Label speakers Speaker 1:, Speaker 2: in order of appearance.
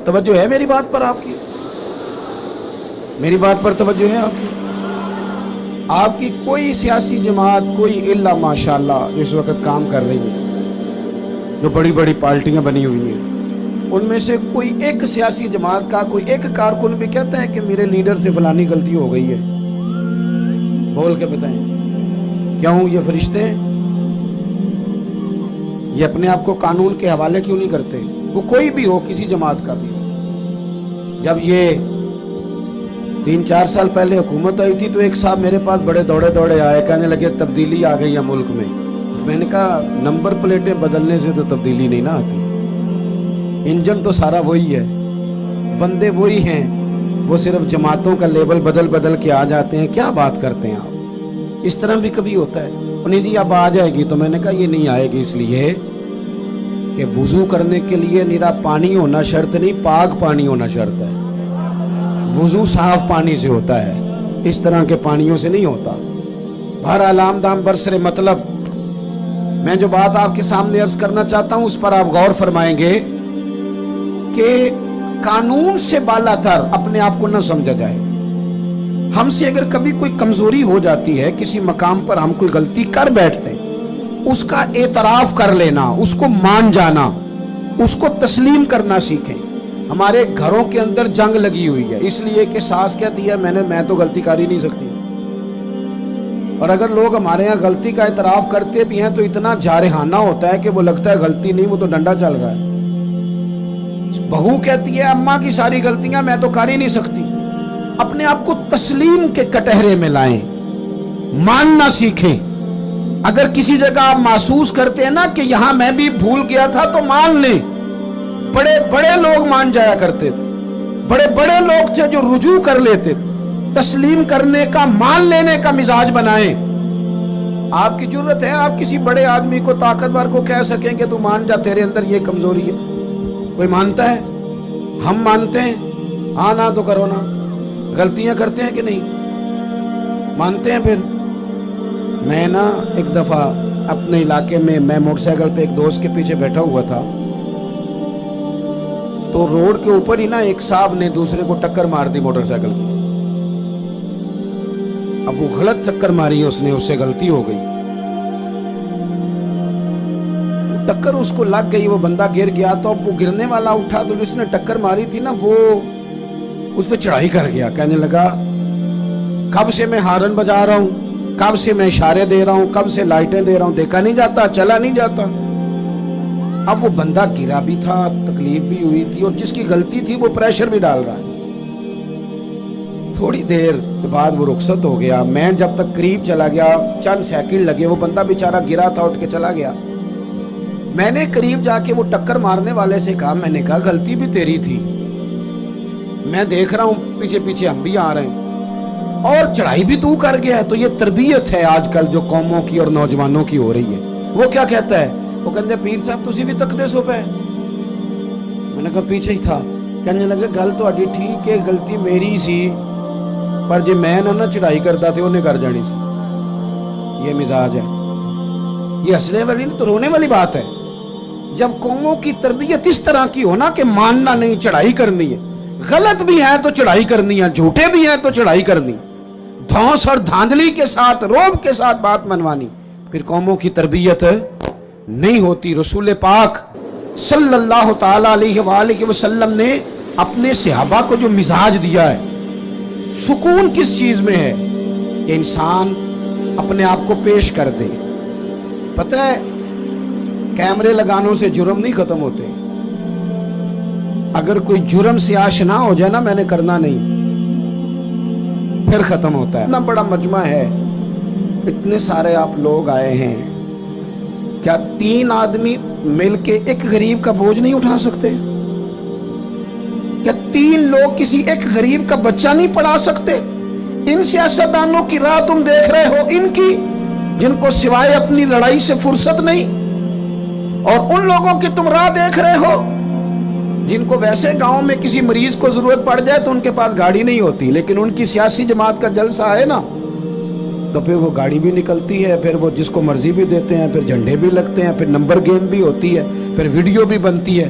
Speaker 1: توجہ ہے میری بات پر آپ کی؟ میری بات پر توجہ ہے آپ کی؟ آپ کی کوئی سیاسی جماعت، کوئی الا ماشاءاللہ اس وقت کام کر رہی ہے، جو بڑی بڑی پارٹیاں بنی ہوئی ہیں، ان میں سے کوئی ایک سیاسی جماعت کا کوئی ایک کارکن بھی کہتا ہے کہ میرے لیڈر سے فلانی غلطی ہو گئی ہے؟ بول کے بتائیں۔ کیوں یہ فرشتے ہیں؟ یہ اپنے آپ کو قانون کے حوالے کیوں نہیں کرتے؟ وہ کوئی بھی ہو، کسی جماعت کا بھی ہو۔ جب یہ 3-4 سال پہلے حکومت آئی تھی تو ایک صاحب میرے پاس بڑے دوڑے آئے، کہنے لگے تبدیلی آ گئی ہے ملک میں۔ میں نے کہا نمبر پلیٹیں بدلنے سے تو تبدیلی نہیں نہ آتی، انجن تو سارا وہی ہے، بندے وہی ہیں، وہ صرف جماعتوں کا لیبل بدل کے آ جاتے ہیں۔ کیا بات کرتے ہیں آپ؟ اس طرح بھی کبھی ہوتا ہے؟ انہیں جی اب آ جائے گی، تو میں نے کہا یہ نہیں آئے گی، اس لیے کہ وضو کرنے کے لیے نیرا پانی ہونا شرط نہیں، پاک پانی ہونا شرط ہے۔ وضو صاف پانی سے ہوتا ہے، اس طرح کے پانیوں سے نہیں ہوتا۔ بہرحال آمدام برسر مطلب، میں جو بات آپ کے سامنے عرض کرنا چاہتا ہوں اس پر آپ غور فرمائیں گے کہ قانون سے بالا تر اپنے آپ کو نہ سمجھا جائے۔ ہم سے اگر کبھی کوئی کمزوری ہو جاتی ہے، کسی مقام پر ہم کوئی غلطی کر بیٹھتے ہیں، اس کا اعتراف کر لینا، اس کو مان جانا، اس کو تسلیم کرنا سیکھیں۔ ہمارے گھروں کے اندر جنگ لگی ہوئی ہے، اس لیے کہ ساس کہتی ہے میں تو غلطی کر ہی نہیں سکتی، اور اگر لوگ ہمارے ہاں غلطی کا اعتراف کرتے بھی ہیں تو اتنا جارحانہ ہوتا ہے کہ وہ لگتا ہے غلطی نہیں، وہ تو ڈنڈا چل رہا ہے۔ بہو کہتی ہے اماں کی ساری غلطیاں میں تو کر ہی نہیں سکتی۔ اپنے آپ کو تسلیم کے کٹہرے میں لائیں، ماننا سیکھیں۔ اگر کسی جگہ آپ محسوس کرتے ہیں نا کہ یہاں میں بھی بھول گیا تھا تو مان لیں۔ بڑے بڑے لوگ مان جایا کرتے تھے، بڑے بڑے لوگ تھے جو رجوع کر لیتے تھے۔ تسلیم کرنے کا، مان لینے کا مزاج بنائیں۔ آپ کی جرت ہے آپ کسی بڑے آدمی کو، طاقتور کو کہہ سکیں کہ تو مان جا، تیرے اندر یہ کمزوری ہے؟ کوئی مانتا ہے؟ ہم مانتے ہیں؟ ہاں نہ تو کرو نا۔ غلطیاں کرتے ہیں کہ نہیں؟ مانتے ہیں پھر؟ میں نا ایک دفعہ اپنے علاقے میں موٹر سائیکل پہ ایک دوست کے پیچھے بیٹھا ہوا تھا، تو روڈ کے اوپر ہی نا ایک صاحب نے دوسرے کو ٹکر مار دی موٹر سائیکل کی۔ اب وہ غلط ٹکر ماری ہے اس نے، اس سے غلطی ہو گئی، ٹکر اس کو لگ گئی، وہ بندہ گر گیا۔ تو اب وہ گرنے والا اٹھا تو جس نے ٹکر ماری تھی نا وہ اس پہ چڑھائی کر گیا، کہنے لگا کب سے میں ہارن بجا رہا ہوں، کب سے میں اشارے دے رہا ہوں، کب سے لائٹیں دے رہا ہوں، دیکھا نہیں جاتا، چلا نہیں جاتا۔ اب وہ بندہ گرا بھی تھا، تکلیف بھی ہوئی تھی، اور جس کی غلطی تھی وہ پریشر بھی ڈال رہا ہے۔ تھوڑی دیر کے بعد وہ رخصت ہو گیا۔ میں جب تک قریب چلا گیا، چند سیکنڈ لگے، وہ بندہ بیچارہ گرا تھا، اٹھ کے چلا گیا۔ میں نے قریب جا کے وہ ٹکر مارنے والے سے کہا، میں نے کہا غلطی بھی تیری تھی، میں دیکھ رہا ہوں پیچھے پیچھے ہم بھی آ رہے ہیں، اور چڑھائی بھی تو کر گیا ہے۔ تو یہ تربیت ہے آج کل جو قوموں کی اور نوجوانوں کی ہو رہی ہے۔ وہ کیا کہتا ہے؟ وہ کہتے ہیں پیر صاحب تسی بھی تکدے سو پہ۔ میں نے کہا پیچھے ہی تھا۔ کہنے لگے گل تو اڈی ٹھیک ہے، غلطی میری سی، پر جی میں نہ چڑھائی کرتا تھے انہیں کر جانی سی۔ یہ مزاج ہے، یہ ہنسنے والی نہیں تو رونے والی بات ہے۔ جب قوموں کی تربیت اس طرح کی ہونا کہ ماننا نہیں، چڑھائی کرنی ہے، غلط بھی ہے تو چڑھائی کرنی ہے، جھوٹے بھی ہیں تو چڑھائی کرنی، دھونس اور دھاندلی کے ساتھ، روب کے ساتھ بات منوانی، پھر قوموں کی تربیت نہیں ہوتی۔ رسول پاک صلی اللہ تعالی علیہ وآلہ وسلم نے اپنے صحابہ کو جو مزاج دیا ہے، سکون کس چیز میں ہے کہ انسان اپنے آپ کو پیش کر دے۔ پتہ ہے کیمرے لگانوں سے جرم نہیں ختم ہوتے۔ اگر کوئی جرم سے آشنا ہو جائے نا میں نے کرنا نہیں، پھر ختم ہوتا ہے۔ اتنا بڑا مجمع ہے، اتنے سارے آپ لوگ آئے ہیں، کیا 3 آدمی مل کے ایک غریب کا بوجھ نہیں اٹھا سکتے؟ کیا 3 لوگ کسی ایک غریب کا بچہ نہیں پڑھا سکتے؟ ان سیاستدانوں کی راہ تم دیکھ رہے ہو، ان کی جن کو سوائے اپنی لڑائی سے فرصت نہیں، اور ان لوگوں کی تم راہ دیکھ رہے ہو جن کو ویسے گاؤں میں کسی مریض کو ضرورت پڑ جائے تو ان کے پاس گاڑی نہیں ہوتی، لیکن ان کی سیاسی جماعت کا جلسہ ہے نا تو پھر وہ گاڑی بھی نکلتی ہے، پھر وہ جس کو مرضی بھی دیتے ہیں، پھر جھنڈے بھی لگتے ہیں، پھر نمبر گیم بھی ہوتی ہے، پھر ویڈیو بھی بنتی ہے۔